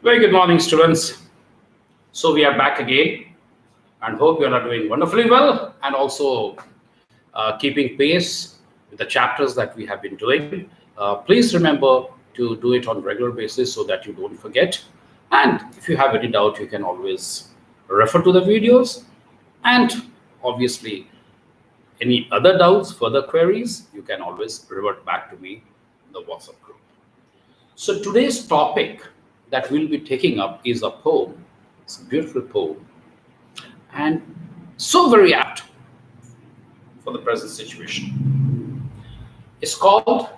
Very good morning, students. So we are back again and hope you all are doing wonderfully well and also keeping pace with the chapters that we have been doing. Please remember to do it on regular basis so that you don't forget. And if you have any doubt, you can always refer to the videos. And obviously, any other doubts, further queries, you can always revert back to me in the WhatsApp group. So today's topic that we'll be taking up is a poem. It's a beautiful poem and so very apt for the present situation. It's called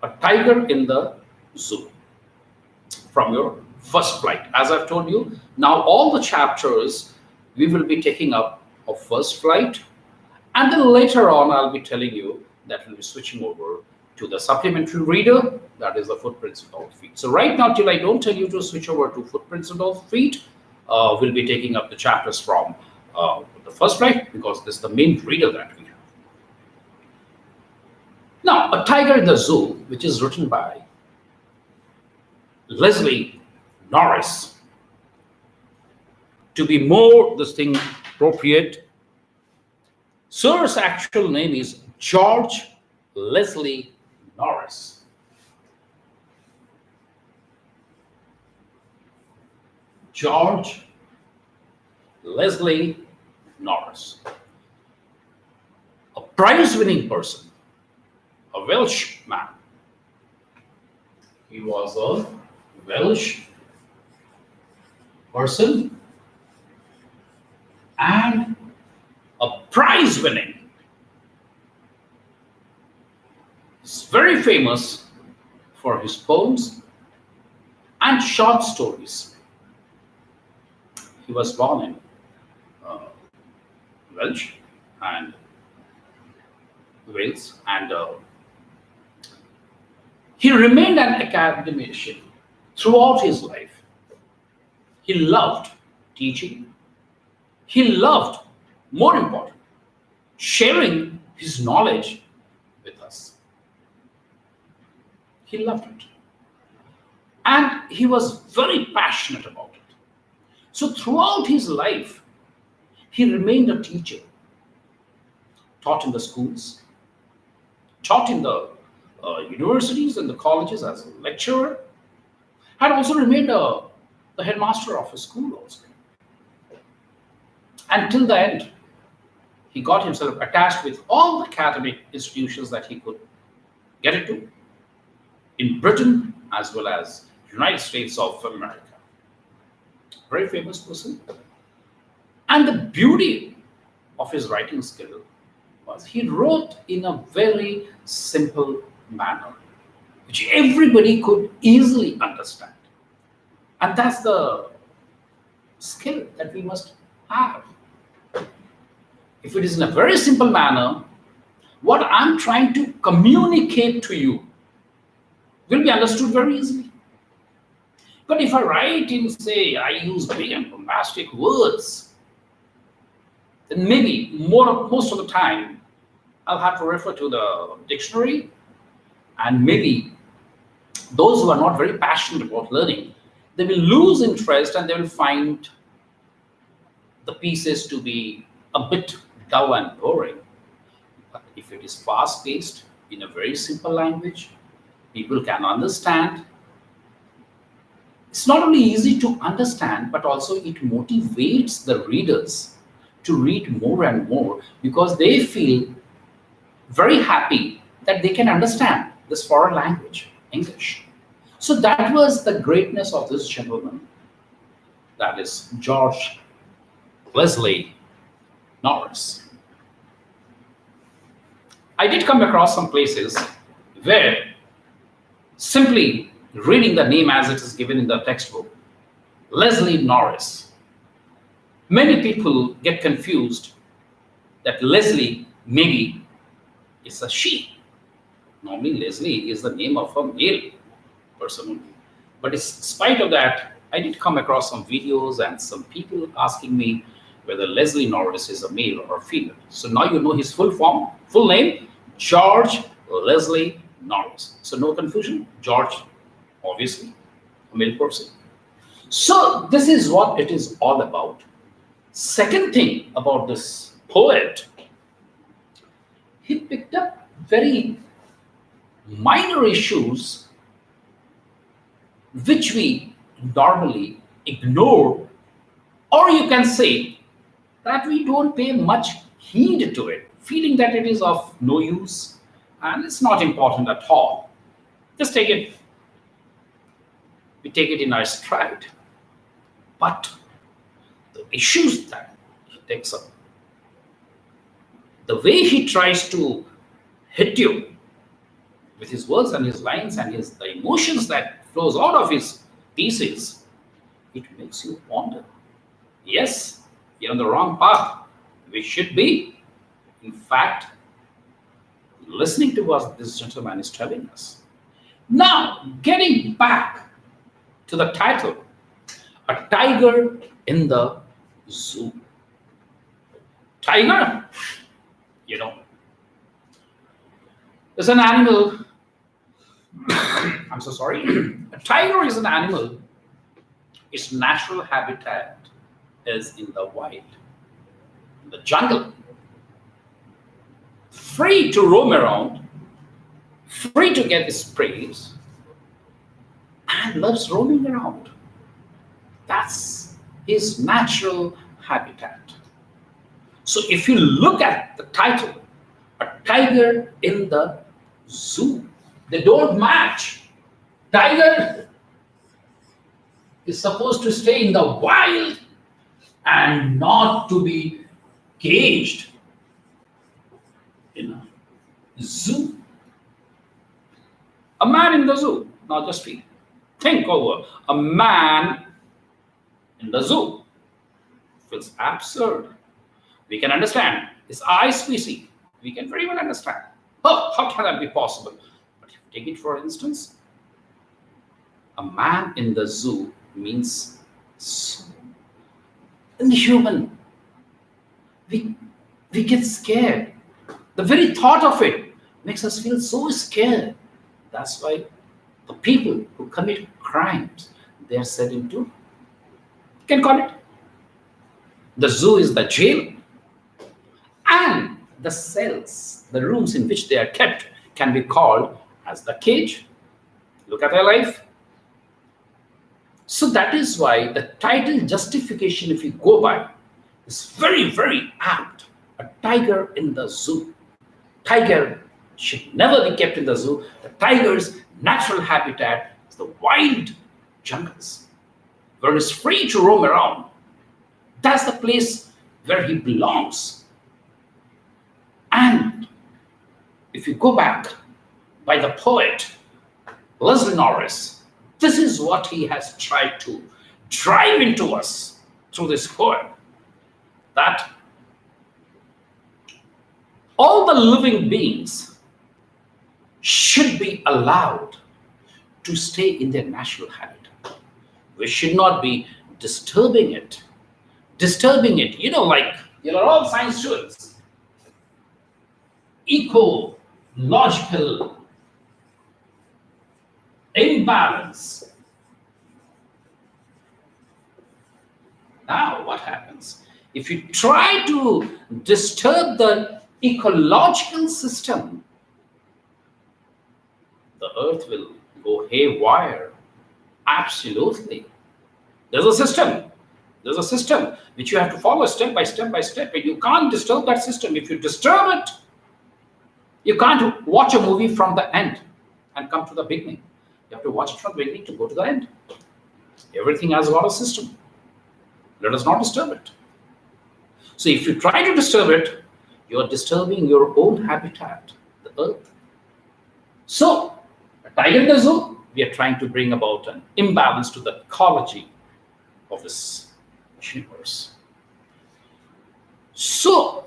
A Tiger in the Zoo from your first flight. As I've told you, now all the chapters we will be taking up of first flight, and then later on I'll be telling you that we'll be switching over to the supplementary reader, that is the footprints without feet. So right now, till I don't tell you to switch over to footprints without feet, we'll be taking up the chapters from the first flight because this is the main reader that we have. Now, A Tiger in the Zoo, which is written by Leslie Norris. To be more appropriate, Sir's actual name is George Leslie Norris. George Leslie Norris. A prize-winning person, a Welsh man. He was a Welsh person and a prize-winning. He's very famous for his poems and short stories. He was born in Welsh and Wales, and he remained an academician throughout his life. He loved teaching. He loved, more important, sharing his knowledge with us. He loved it. And he was very passionate about it. So throughout his life, he remained a teacher, taught in the schools, taught in the universities and the colleges as a lecturer, had also remained the headmaster of a school also. Until the end, he got himself attached with all the academic institutions that he could get into in Britain as well as United States of America. Very famous person. And the beauty of his writing skill was he wrote in a very simple manner, which everybody could easily understand. And that's the skill that we must have. If it is in a very simple manner, what I'm trying to communicate to you will be understood very easily. But if I write in, say, I use big and bombastic words, then maybe most of the time I'll have to refer to the dictionary, and maybe those who are not very passionate about learning, they will lose interest and they will find the pieces to be a bit dull and boring. But if it is fast-paced in a very simple language, people can understand. It's not only easy to understand, but also it motivates the readers to read more and more because they feel very happy that they can understand this foreign language, English. So that was the greatness of this gentleman, that is George Leslie Norris. I did come across some places where simply reading the name as it is given in the textbook, Leslie Norris, many people get confused that Leslie maybe is a she. Normally Leslie is the name of a male person only. But in spite of that, I did come across some videos and some people asking me whether Leslie Norris is a male or a female. So now you know his full name, George Leslie Norris. So no confusion, George, obviously, a male person. So this is what it is all about. Second thing about this poet, he picked up very minor issues which we normally ignore, or you can say that we don't pay much heed to it, feeling that it is of no use and it's not important at all. Just take it, we take it in our stride. But the issues that he takes up, the way he tries to hit you with his words and his lines and the emotions that flows out of his pieces, it makes you wonder. Yes, you're on the wrong path. We should be. In fact, listening to what this gentleman is telling us. Now, getting back to the title, A Tiger in the Zoo. Tiger, you know, is an animal. I'm so sorry. A tiger is an animal. Its natural habitat is in the wild, in the jungle, free to roam around, free to get his prey, and loves roaming around. That's his natural habitat. So if you look at the title, A Tiger in the Zoo, they don't match. Tiger is supposed to stay in the wild and not to be caged in a zoo. A man in the zoo. Now just think over. A man in the zoo feels absurd. We can understand. It's eye species. We can very well understand. Oh, how can that be possible? But if you take it for instance, a man in the zoo means inhuman. We get scared. The very thought of it makes us feel so scared. That's why the people who commit crimes, they are set into, you can call it, the zoo is the jail, and the cells, the rooms in which they are kept, can be called as the cage. Look at their life. So that is why the title justification, if you go by, is very, very apt. A tiger in the zoo. Tiger should never be kept in the zoo. The tiger's natural habitat is the wild jungles, where he is free to roam around. That's the place where he belongs. And if you go back by the poet Norris, this is what he has tried to drive into us through this poem, that all the living beings should be allowed to stay in their natural habitat. We should not be disturbing it. Like you're all science students. Ecological imbalance. Now, what happens? If you try to disturb the ecological system, the earth will go haywire. Absolutely. There's a system which you have to follow step by step by step, and you can't disturb that system. If you disturb it, you can't watch a movie from the end and come to the beginning. You have to watch it from the beginning to go to the end. Everything has got a system. Let us not disturb it. So if you try to disturb it, you are disturbing your own habitat, the earth. So, a tiger in the zoo, we are trying to bring about an imbalance to the ecology of this universe. So,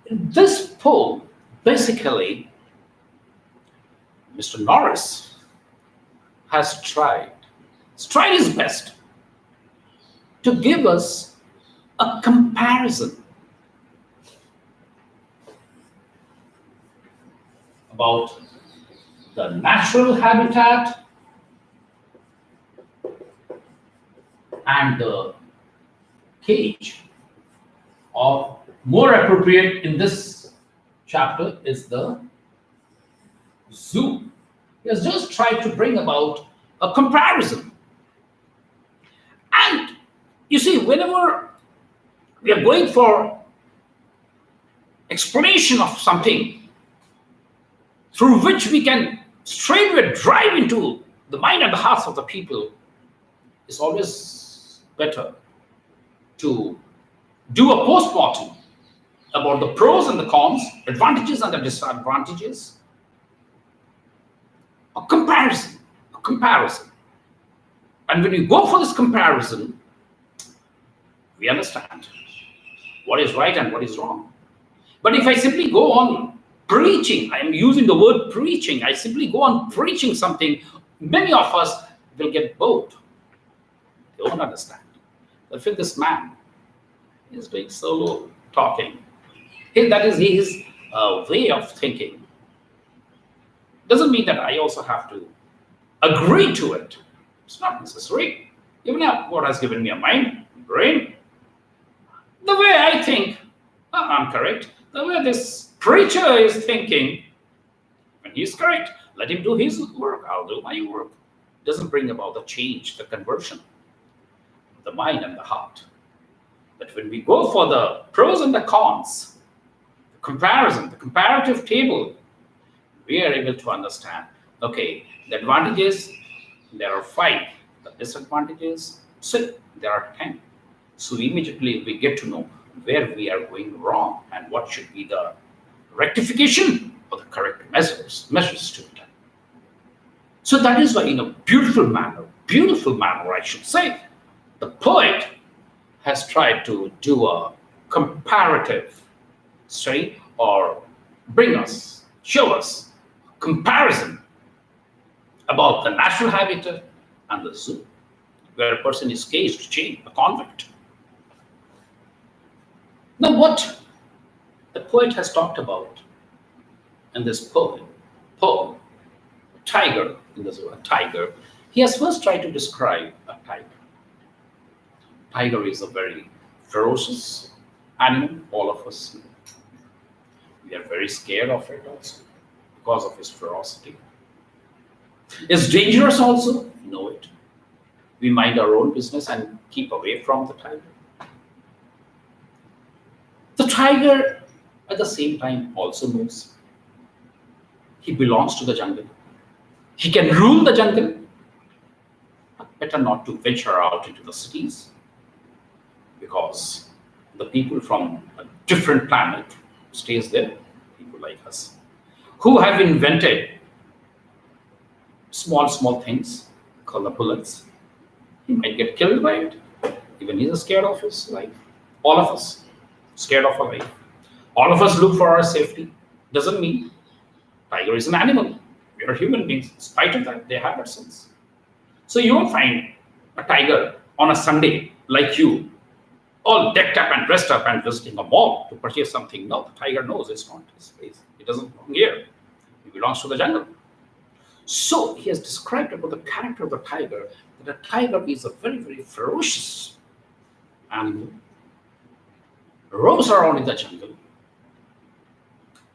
in this poem, basically, Mr. Norris has tried his best to give us a comparison about the natural habitat And the cage, or more appropriate in this chapter, is the zoo. He has just tried to bring about a comparison. And you see, whenever we are going for explanation of something through which we can straightway drive into the mind and the hearts of the people, it's always better to do a post-mortem about the pros and the cons, advantages and the disadvantages, a comparison, a comparison. And when we go for this comparison, we understand what is right and what is wrong. But if I simply go on preaching, I am using the word preaching, I simply go on preaching something, many of us will get bored. They won't understand. I feel this man is doing solo talking. That is his way of thinking. Doesn't mean that I also have to agree to it. It's not necessary. Even if God has given me a mind, brain, the way I think, I'm correct. The way this preacher is thinking, when he's correct, let him do his work. I'll do my work. Doesn't bring about the change, the conversion, the mind and the heart. But when we go for the pros and the cons, the comparison, the comparative table, we are able to understand, okay, the advantages, there are 5. The disadvantages, 6. There are 10. So immediately we get to know where we are going wrong and what should be the rectification or the correct measures to be done. So that is why in a beautiful manner I should say, the poet has tried to do a comparative study or show us comparison about the natural habitat and the zoo, where a person is caged, chained, a convict. Now, what the poet has talked about in this poem, tiger, in the zoo, a tiger, he has first tried to describe a tiger. Tiger is a very ferocious animal, all of us know. We are very scared of it also because of his ferocity. It's dangerous also, we know it. We mind our own business and keep away from the tiger. The tiger, at the same time, also knows he belongs to the jungle. He can rule the jungle, but better not to venture out into the cities, because the people from a different planet stays there, people like us, who have invented small things called the bullets. He might get killed by it. Even he's scared of his life. All of us scared of our life. All of us look for our safety. Doesn't mean tiger is an animal. We are human beings. In spite of that, they have a sense. So you won't find a tiger on a Sunday like you, all decked up and dressed up and visiting a mall to purchase something. No, the tiger knows it's not his place. It doesn't belong here. He belongs to the jungle. So he has described about the character of the tiger, that a tiger is a very, very ferocious animal, roams around in the jungle,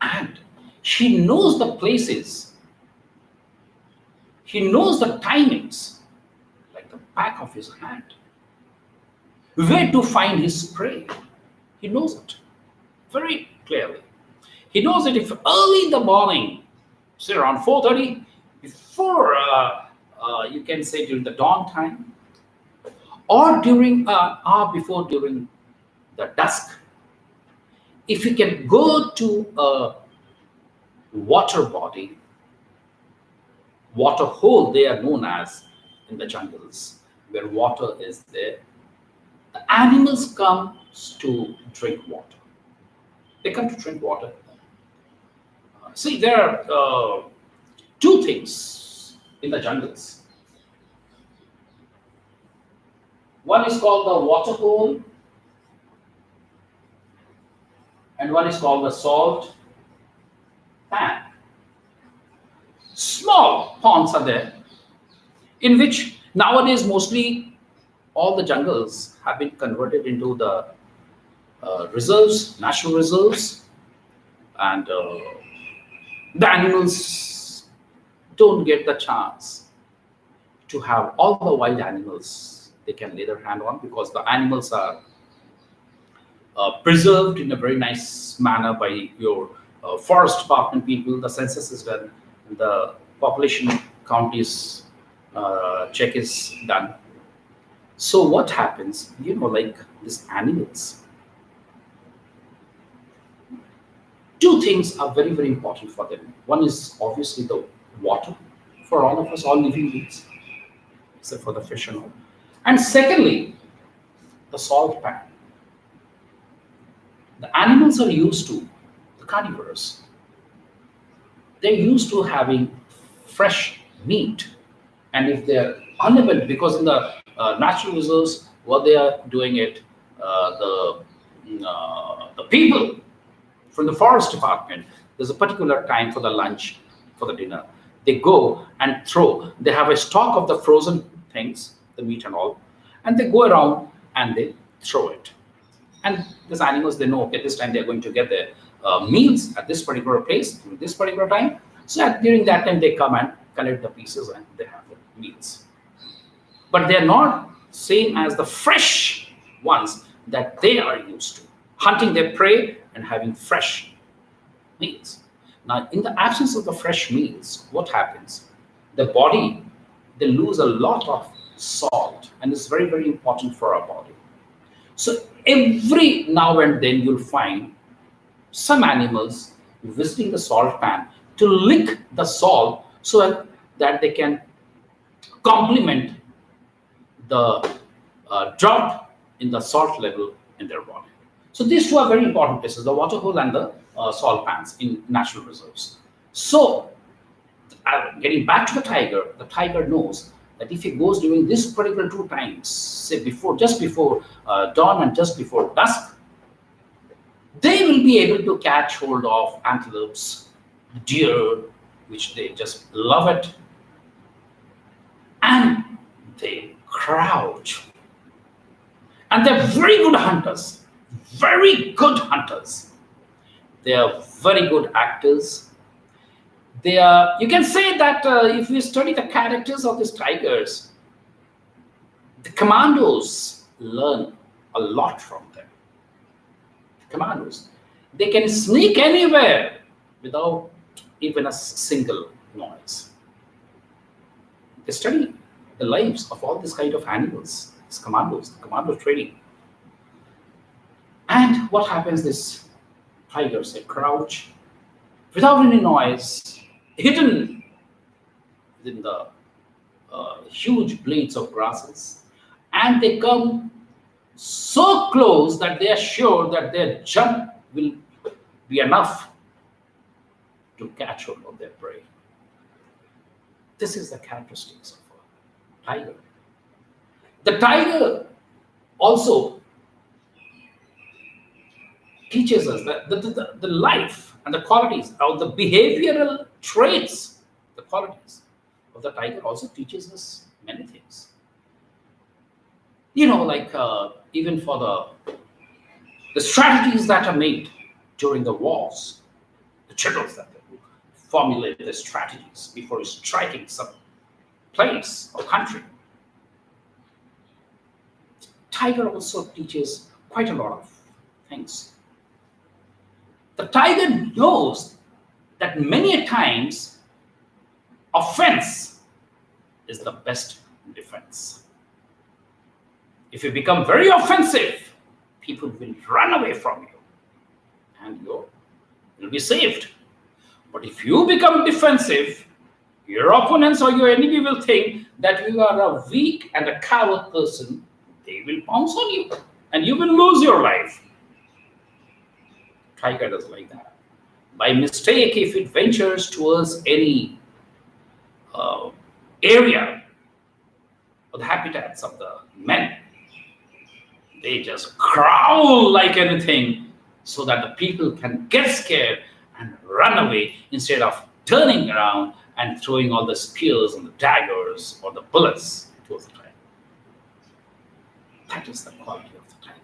and he knows the places, he knows the timings like the back of his hand, where to find his prey. He knows it very clearly. He knows that if early in the morning, say around 4:30, before you can say during the dawn time, or during during the dusk, if you can go to a water body, water hole they are known as in the jungles, where water is there, the animals come to drink water. They come to drink water. See, there are 2 things in the jungles. One is called the water hole, and one is called the salt pan. Small ponds are there, in which nowadays mostly all the jungles have been converted into the reserves, national reserves, and the animals don't get the chance to have all the wild animals they can lay their hand on, because the animals are preserved in a very nice manner by your forest department people. The census is done, the population count is check is done. So what happens? Like these animals, two things are very, very important for them. One is obviously the water for all of us, all living beings, except for the fish and all. And secondly, the salt pan. The animals are used to, the carnivores, they're used to having fresh meat. And if they're unable, because in the natural reserves, what they are doing it, the people from the forest department, there's a particular time for the lunch, for the dinner. They go and throw. They have a stock of the frozen things, the meat and all, and they go around and they throw it. And these animals, they know, okay, this time they're going to get their meals at this particular place, during this particular time. So during that time, they come and collect the pieces and they have the meals. But they're not same as the fresh ones that they are used to, hunting their prey and having fresh meals. Now, in the absence of the fresh meals, what happens? The body, they lose a lot of salt, and it's very, very important for our body. So every now and then you'll find some animals visiting the salt pan to lick the salt so that they can complement the drop in the salt level in their body. So these two are very important places, the water hole and the salt pans in natural reserves. So getting back to the tiger knows that if he goes during this particular two times, say just before dawn and just before dusk, they will be able to catch hold of antelopes, deer, which they just love it, and they crouch. And they're very good hunters, very good hunters. They are very good actors. They are, you can say that if you study the characters of these tigers, the commandos learn a lot from them. The commandos, they can sneak anywhere without even a single noise. They study the lives of all these kind of animals, these commandos, the commando training. And what happens? These tigers, they crouch without any noise, hidden within the huge blades of grasses, and they come so close that they are sure that their jump will be enough to catch hold of their prey. This is the characteristics of a tiger. The tiger also teaches us that the life and the qualities or the behavioral traits, the qualities of the tiger also teaches us many things. Like even for the strategies that are made during the wars, the generals that they formulate the strategies before striking some place or country. Tiger also teaches quite a lot of things. The tiger knows that many times offense is the best defense. If you become very offensive, people will run away from you and you'll be saved. But if you become defensive, your opponents or your enemy will think that you are a weak and a coward person. They will pounce on you and you will lose your life. Tiger does like that. By mistake, if it ventures towards any area or the habitats of the men, they just growl like anything so that the people can get scared and run away instead of turning around and throwing all the spears and the daggers or the bullets towards the tiger. That is the quality of the tiger.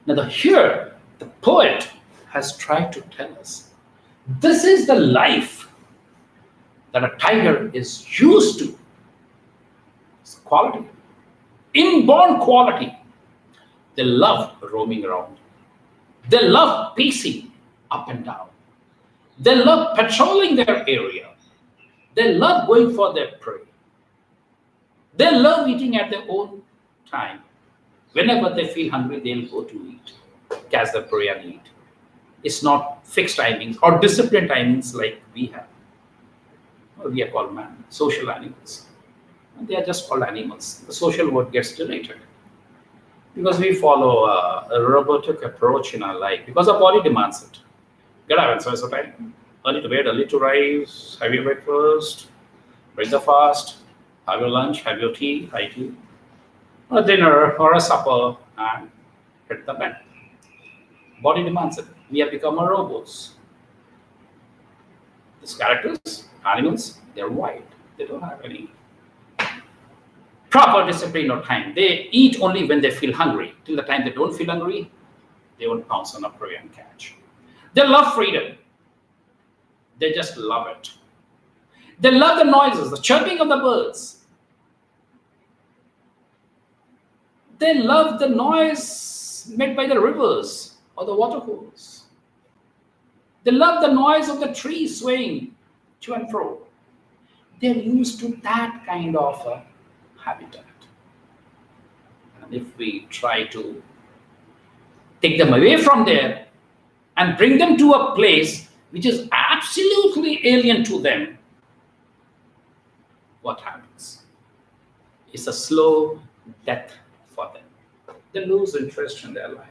Now, here, the poet has tried to tell us this is the life that a tiger is used to. It's quality, inborn quality. They love roaming around. They love pacing up and down. They love patrolling their area. They love going for their prey. They love eating at their own time. Whenever they feel hungry, they'll go to eat, catch the prey and eat. It's not fixed timings or disciplined timings like we have. We are called man, social animals. And they are just called animals. The social word gets deleted because we follow a robotic approach in our life because our body demands it. Get up and so time. Early to bed, early to rise, have your breakfast, break the fast, have your lunch, have your tea, high tea, a dinner or a supper, and hit the bed. Body demands it. We have become our robots. These characters, animals, they're white. They don't have any proper discipline or time. They eat only when they feel hungry. Till the time they don't feel hungry, they won't pounce on a prey and catch. They love freedom. They just love it. They love the noises, the chirping of the birds. They love the noise made by the rivers or the waterfalls. They love the noise of the trees swaying to and fro. They're used to that kind of a habitat. And if we try to take them away from there and bring them to a place which is absolutely alien to them, what happens? It's a slow death for them. They lose interest in their life.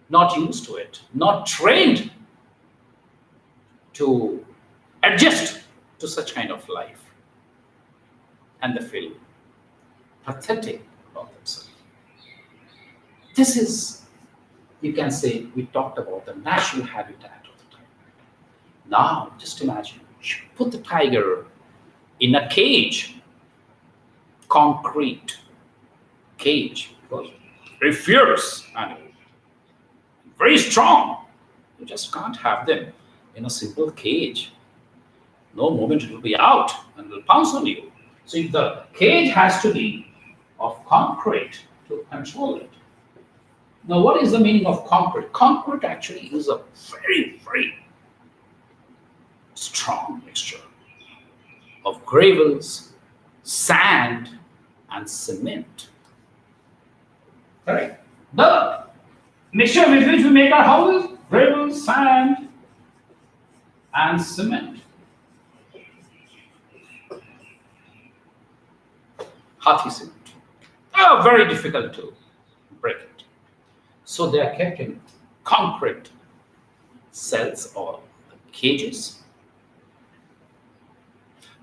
Not used to it, not trained to adjust to such kind of life. And they feel pathetic about themselves. This is, you can say, we talked about the natural habitat of the tiger. Now, just imagine, you put the tiger in a cage, concrete cage, because very fierce animal, very strong. You just can't have them in a simple cage. No moment it will be out and will pounce on you. So the cage has to be of concrete to control it. Now, what is the meaning of concrete? Concrete actually is a very, very strong mixture of gravels, sand, and cement. Correct? The mixture with which we make our houses, gravel, sand, and cement. Hathi cement. Oh, very difficult to break it. So they are kept in concrete cells or cages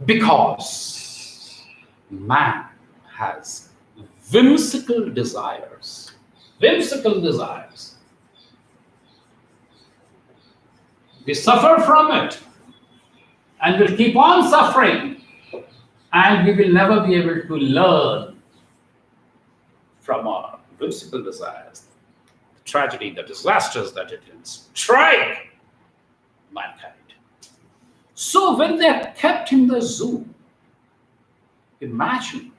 because man has whimsical desires. Whimsical desires. We suffer from it and will keep on suffering, and we will never be able to learn from our whimsical desires, the tragedy, the disasters that it can strike mankind. So when they are kept in the zoo, imagine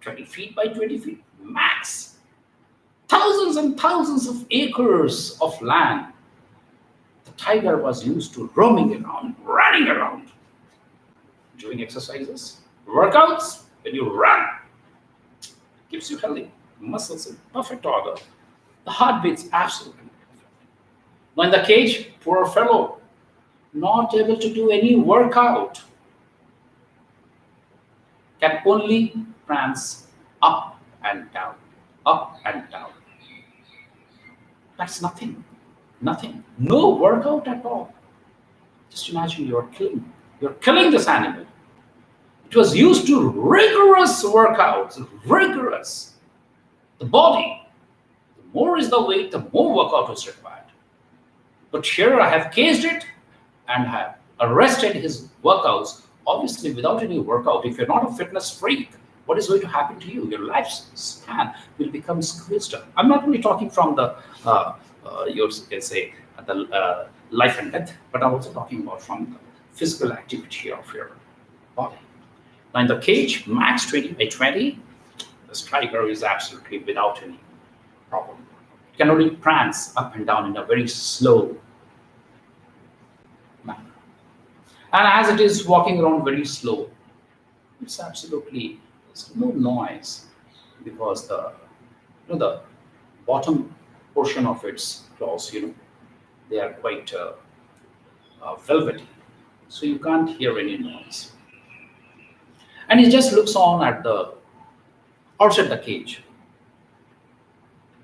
20 feet by 20 feet max, thousands and thousands of acres of land. The tiger was used to roaming around, running around, doing exercises, workouts. When you run, keeps you healthy, muscles in perfect order. The heart beats absolutely perfect. Now in the cage, poor fellow, not able to do any workout, can only prance up and down, up and down. That's nothing, nothing, no workout at all. Just imagine you're killing this animal. It was used to rigorous workouts, rigorous. The body, the more is the weight, the more workout is required. But here I have caged it and have arrested his workouts, obviously without any workout. If you're not a fitness freak, what is going to happen to you? Your lifespan will become squeezed up. I'm not only talking from the you can say the life and death, but I'm also talking about from the physical activity of your body. Now in the cage, max 20 by 20, this tiger is absolutely without any problem. It can only prance up and down in a very slow manner. And as it is walking around very slow, it's absolutely, there's no noise because the bottom portion of its claws, they are quite velvety, so you can't hear any noise. And he just looks on at the outside the cage,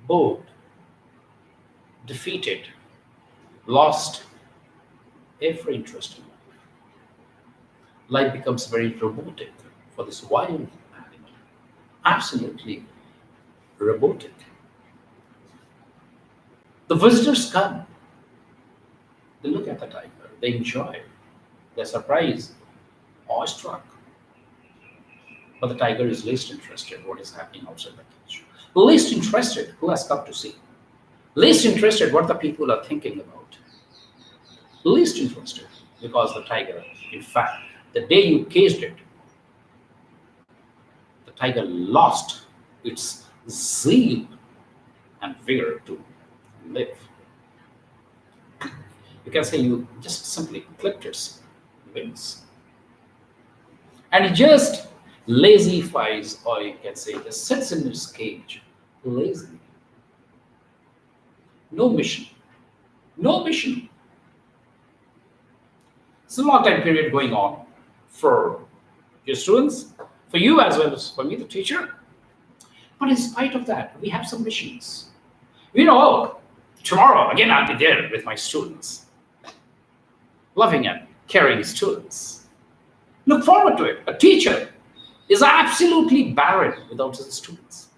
bored, defeated, lost every interest in life. Life becomes very robotic for this wild animal, absolutely robotic. The visitors come, they look at the tiger, they enjoy, they're surprised, awestruck. But the tiger is least interested in what is happening outside the cage. Least interested who has come to see. Least interested what the people are thinking about. Least interested because the tiger, in fact, the day you caged it, the tiger lost its zeal and vigor to live. You can say you just simply clipped its wings. And it just lazifies, or you can say just sits in its cage lazily. No mission. No mission. It's a long time period going on for your students, for you as well as for me, the teacher. But in spite of that, we have some missions. We know tomorrow again I'll be there with my students, loving and caring students. Look forward to it. A teacher is absolutely barren without his students.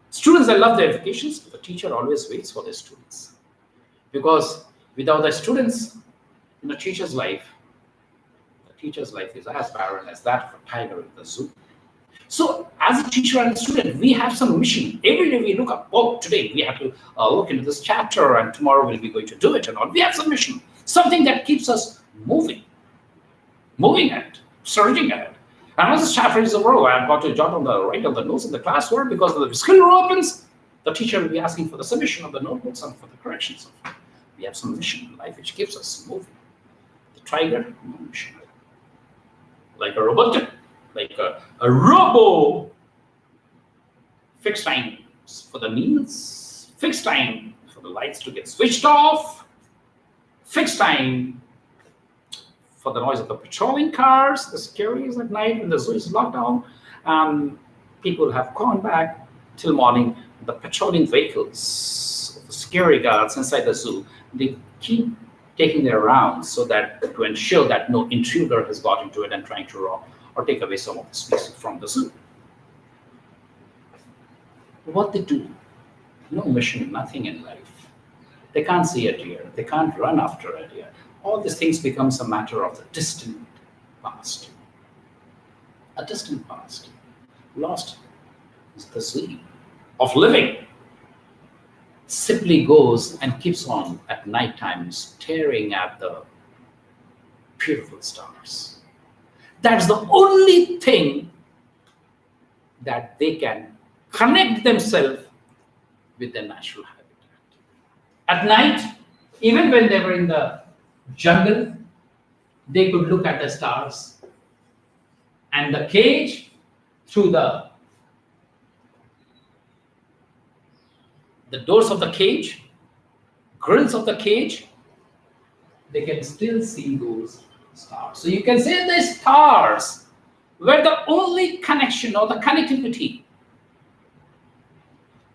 Students that love their educations, the teacher always waits for their students. Because without the students in a teacher's life, the teacher's life is as barren as that of a tiger in the zoo. So as a teacher and a student, we have some mission. Every day we look up, oh, today we have to look into this chapter and tomorrow we'll be going to do it and all. We have some mission, something that keeps us moving ahead, surging ahead. And once this chapter is over, I've got to jot on the right of the notes in the classwork because the skill row opens, the teacher will be asking for the submission of the notebooks and for the corrections. We have some mission in life which keeps us moving. The tiger, no mission. Like a robot, like a robo, fixed times for the meals, fixed time for the lights to get switched off, fixed time for the noise of the patrolling cars, the securities at night when the zoo is locked down. People have gone back till morning. The patrolling vehicles, the security guards inside the zoo, they keep taking their rounds so that to ensure that no intruder has got into it and trying to rob or take away some of the species from the zoo. What they do, no mission, nothing in life. They can't see a deer, they can't run after a deer. All these things becomes a matter of the distant past. A distant past. Lost is the sea of living. Simply goes and keeps on at night time staring at the beautiful stars. That's the only thing that they can connect themselves with their natural habitat. At night, even when they were in the jungle, they could look at the stars, and the cage through the doors of the cage, grills of the cage, they can still see those stars. So you can say the stars were the only connection or the connectivity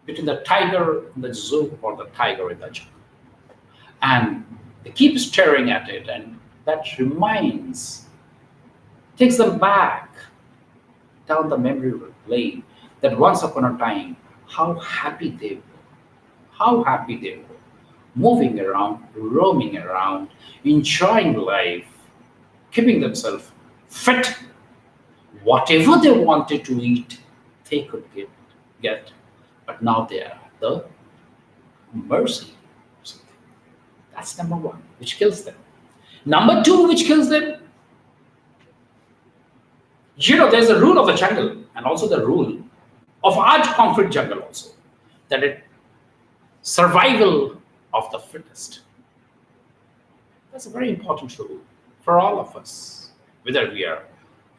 between the tiger in the zoo or the tiger in the jungle. And they keep staring at it, and that takes them back down the memory lane that once upon a time, how happy they were, moving around, roaming around, enjoying life, keeping themselves fit, Whatever they wanted to eat, they could get. But now they are at the mercy of something. That's number one, which kills them. Number two, which kills them, there's a rule of the jungle and also the rule of large concrete jungle also, that survival of the fittest. That's a very important rule for all of us, whether we are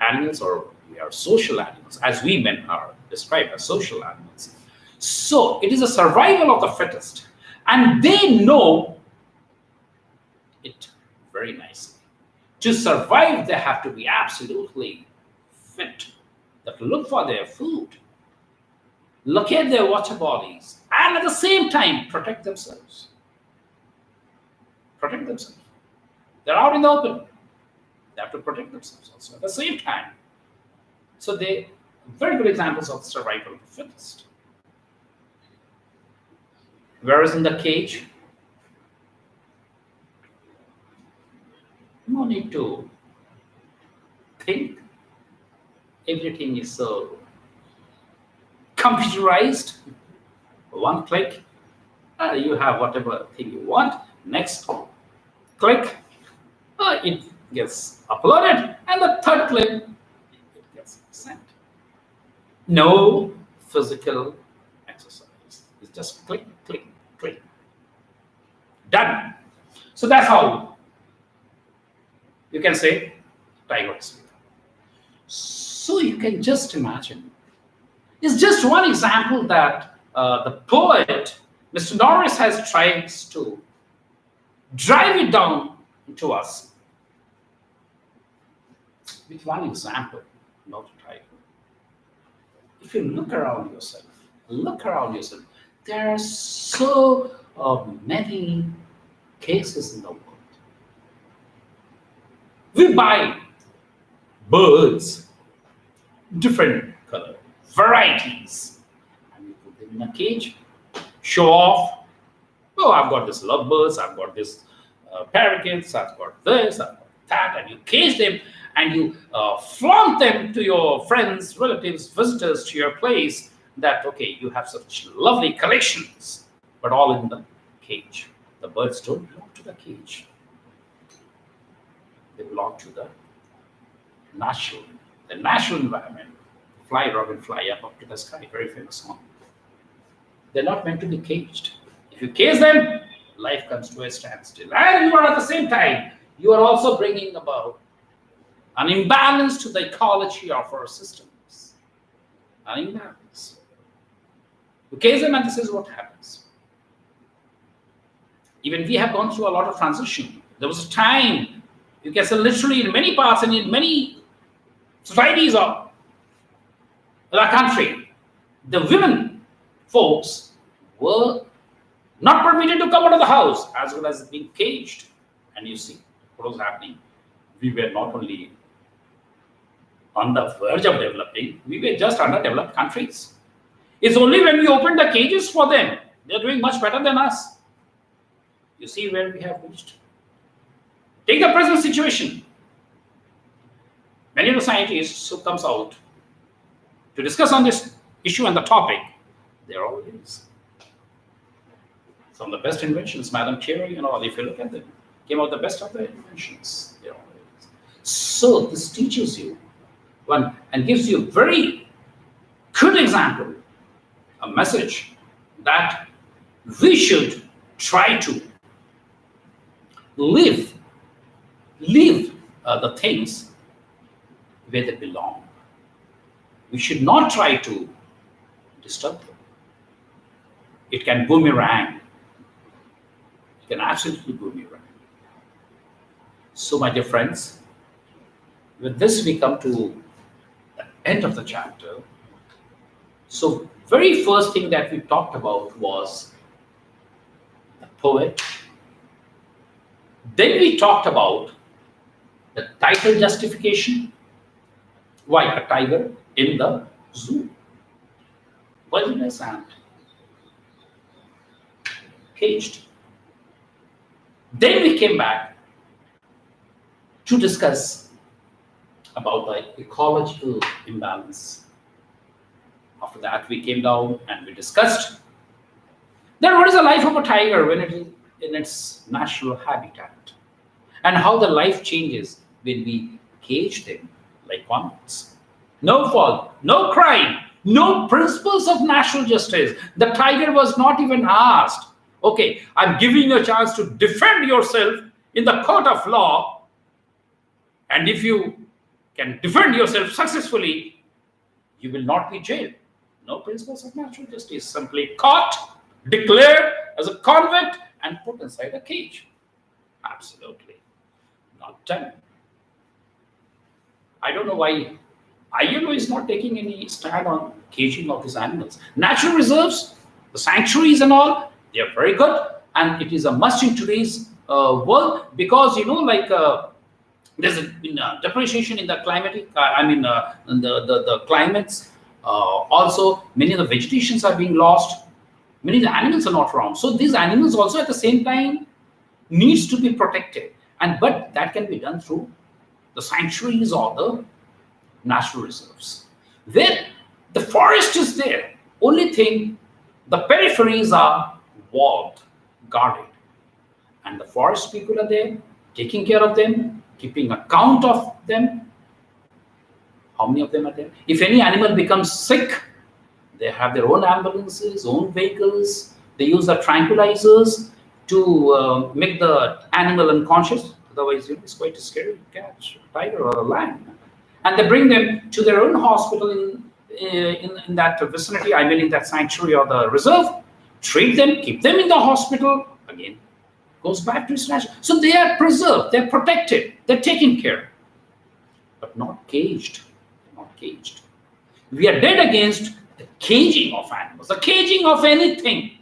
animals or we are social animals, as we men are described as social animals. So it is a survival of the fittest, and they know it very nicely. To survive, they have to be absolutely fit. They have to look for their food, locate their water bodies, and at the same time protect themselves. Protect themselves. They're out in the open. They have to protect themselves also at the same time. So they very good examples of survival of the fittest. Whereas in the cage, no need to think. Everything is so computerized. One click, you have whatever thing you want. Next click, it gets uploaded, and the third click, it gets sent. No physical exercise. It's just click, click, click. Done. So that's how you can say tiger is. So you can just imagine. It's just one example that the poet, Mr. Norris, has tried to drive it down to us with one example, not a tiger. If you look around yourself, there are so many cases in the world. We buy birds, different color, varieties, and we put them in a cage, show off. Oh, I've got this lovebirds, I've got this parakeets, I've got this, I've got that, and you cage them and you flaunt them to your friends, relatives, visitors to your place that, okay, you have such lovely collections, but all in the cage. The birds don't belong to the cage. They belong to the natural environment. Fly, robin, fly up to the sky, very famous song. They're not meant to be caged. If you cage them, life comes to a standstill. And you are at the same time, you are also bringing about an imbalance to the ecology of our systems. An imbalance. You cage them and this is what happens. Even we have gone through a lot of transition. There was a time, you can say literally in many parts and in many societies of the country, the women folks were not permitted to come out of the house as well as being caged. And you see what was happening. We were not only on the verge of developing, we were just underdeveloped countries. It's only when we opened the cages for them, they're doing much better than us. You see where we have reached. Take the present situation. Many of the scientists who comes out to discuss on this issue and the topic, they're all ladies. Some of the best inventions, Madam Curie and all, if you look at them, came out the best of the inventions. They're all ladies. So this teaches you one and gives you a very good example, a message that we should try to live the things where they belong. We should not try to disturb them. It can boomerang. It can absolutely boomerang. So, my dear friends, with this we come to the end of the chapter. So, very first thing that we talked about was the poet. Then we talked about the title justification. Why a tiger in the zoo? Wilderness and caged. Then we came back to discuss about the ecological imbalance. After that, we came down and we discussed then what is the life of a tiger when it is in its natural habitat, and how the life changes when we cage them like convicts. No fault, no crime, no principles of natural justice. The tiger was not even asked, okay, I'm giving you a chance to defend yourself in the court of law, and if you can defend yourself successfully, you will not be jailed. No principles of natural justice. Simply caught, declared as a convict, and put inside a cage. Absolutely not done. I don't know why ILO is not taking any stand on caging of these animals. Natural reserves, the sanctuaries and all, they are very good, and it is a must in today's world, because there's been depreciation in the climatic. The climates. Also, many of the vegetations are being lost. Many of the animals are not around. So these animals also at the same time needs to be protected, but that can be done through the sanctuaries or the natural reserves. Then the forest is there. Only thing, the peripheries are walled, guarded, and the forest people are there taking care of them, keeping account of them. How many of them are there? If any animal becomes sick, they have their own ambulances, own vehicles. They use the tranquilizers to make the animal unconscious. Otherwise, it's quite scary to catch a tiger or a lion. And they bring them to their own hospital in that vicinity, in that sanctuary or the reserve, treat them, keep them in the hospital, again, goes back to its natural. So they are preserved, they're protected, they're taken care, but not caged. Not caged. We are dead against the caging of animals, the caging of anything.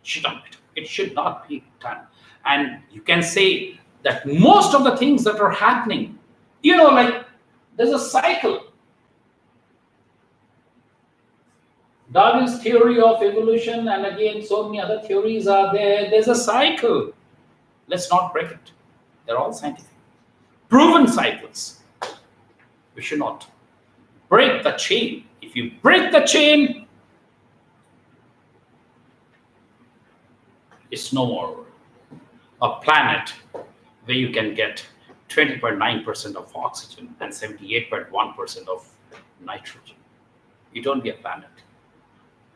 It should not be done. And you can say that most of the things that are happening, there's a cycle. Darwin's theory of evolution, and again, so many other theories are there. There's a cycle. Let's not break it. They're all scientific, proven cycles. We should not break the chain. If you break the chain, it's no more a planet where you can get 20.9% of oxygen and 78.1% of nitrogen. You don't be a planet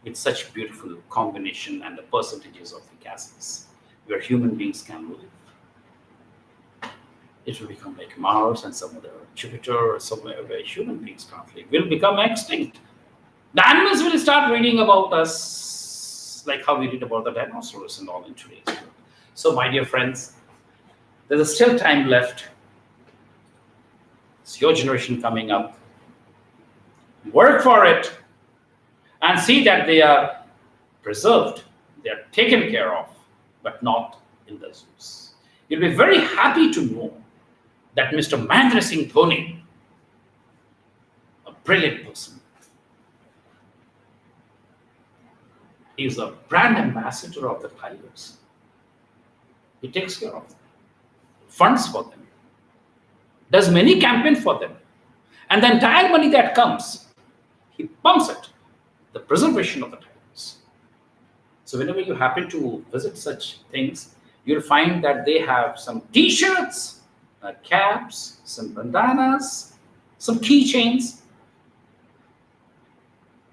with such beautiful combination and the percentages of the gases where human beings can live. It will become like Mars and some other Jupiter or somewhere where human beings can't live. Will become extinct. The animals will start reading about us like how we read about the dinosaurs and all in today's world. So, my dear friends, there's still time left. It's your generation coming up. Work for it and see that they are preserved, they are taken care of, but not in the zoos. You'll be very happy to know that Mr. Mahendra Singh Dhoni, a brilliant person, is a brand ambassador of the Tigers. He takes care of them, funds for them, does many campaigns for them, and the entire money that comes, he pumps it, the preservation of the tigers. So whenever you happen to visit such things, you'll find that they have some t-shirts, caps, some bandanas, some keychains.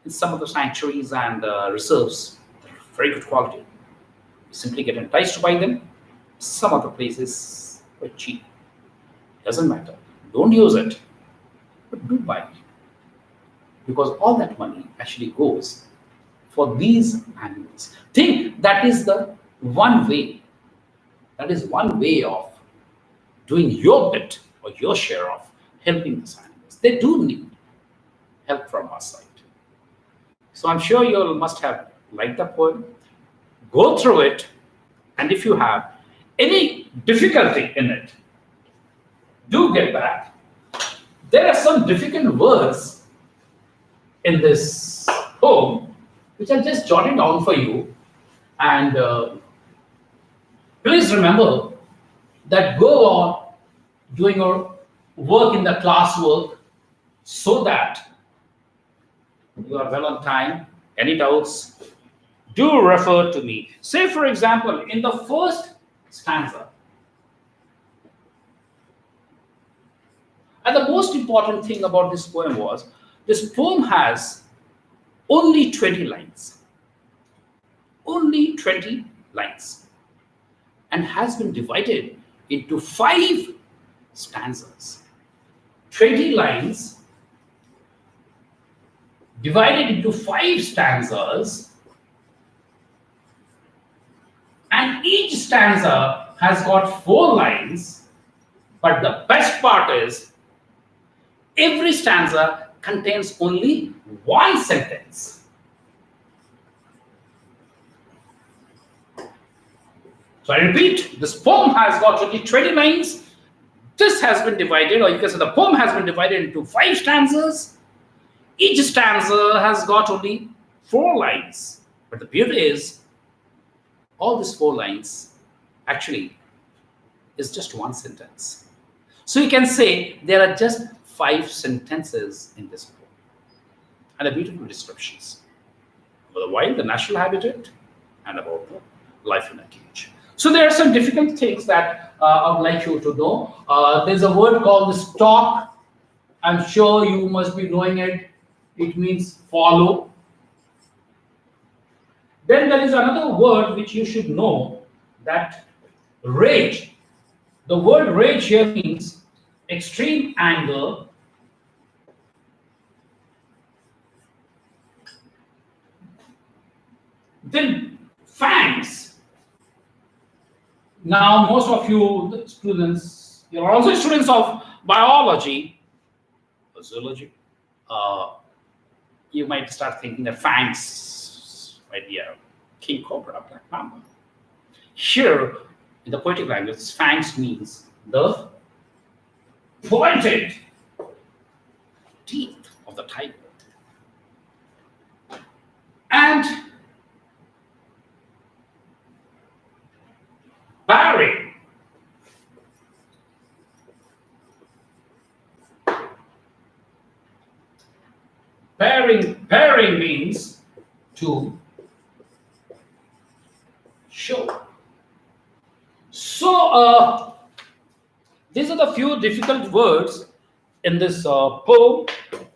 In some of the sanctuaries and reserves, they're very good quality. You simply get enticed to buy them. Some other places are cheap. Doesn't matter. Don't use it, but do buy it. Because all that money actually goes for these animals. Think that is the one way. That is one way of doing your bit or your share of helping these animals. They do need help from our side. So I'm sure you all must have liked the poem. Go through it, and if you have any difficulty in it, do get back. There are some difficult words in this poem, which I'm just jotting down for you. And please remember that go on doing your work in the classwork so that you are well on time. Any doubts? Do refer to me. Say, for example, in the first stanza, and the most important thing about this poem was, this poem has only 20 lines. Only 20 lines. And has been divided into 5 stanzas. 20 lines divided into 5 stanzas, and each stanza has got 4 lines, but the best part is every stanza contains only 1 sentence. So I repeat, this poem has got only 20 lines. This has been divided, or you can say the poem has been divided into 5 stanzas. Each stanza has got only 4 lines. But the beauty is, all these 4 lines actually is just 1 sentence. So you can say there are just 5 sentences in this poem. And the beautiful descriptions about the wild, the natural habitat, and about the life in a cage. So there are some difficult things that I would like you to know. There's a word called stalk. I'm sure you must be knowing it. It means follow. Then there is another word which you should know, that rage. The word rage here means extreme anger. Then fangs. Now, most of you students, you are also students of biology or zoology. You might start thinking that fangs might be a king cobra, black mamba. Here, in the poetic language, fangs means the pointed teeth of the tiger. And bearing. Bearing means to show. So these are the few difficult words in this poem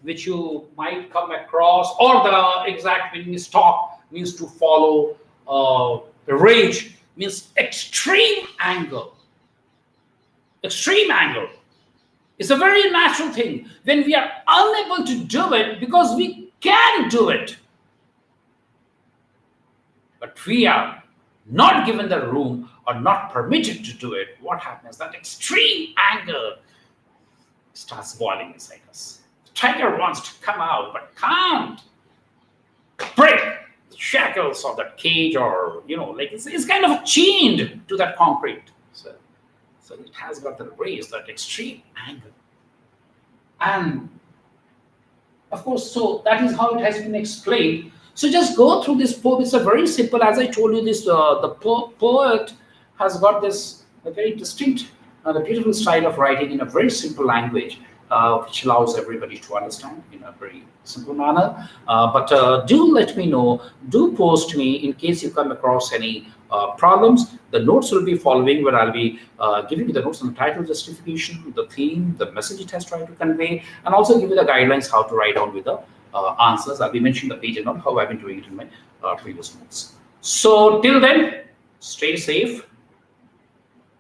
which you might come across, or the exact meaning is stalk means to follow, rage means extreme anger. Extreme anger. It's a very natural thing when we are unable to do it because we can do it. But we are not given the room or not permitted to do it. What happens? That extreme anger starts boiling inside us. The tiger wants to come out but can't break the shackles of that cage, or like it's kind of chained to that concrete. So it has got the rage, that extreme anger. And of course, so that is how it has been explained. So just go through this poem. It's a very simple, as I told you, this the poet has got this a very distinct, the beautiful style of writing in a very simple language, which allows everybody to understand in a very simple manner. But do let me know, do post me in case you come across any problems. The notes will be following, where I'll be giving you the notes on the title, justification, the theme, the message it has tried to convey, and also give you the guidelines how to write down with the answers. I'll be mentioning the page and all, how I've been doing it in my previous notes. So till then, stay safe.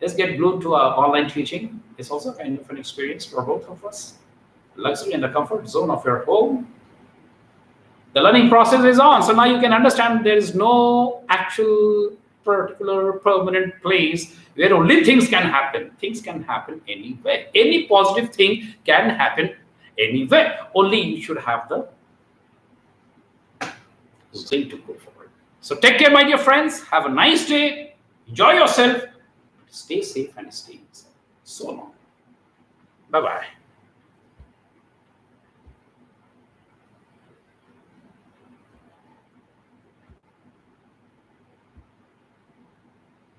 Let's get glued to our online teaching. It's also kind of an experience for both of us. Luxury and the comfort zone of your home. The learning process is on. So now you can understand there is no actual particular permanent place where only things can happen. Things can happen anywhere. Any positive thing can happen anywhere. Only you should have the thing to go forward. So take care, my dear friends. Have a nice day. Enjoy yourself. Stay safe and stay inside. So long. Bye-bye.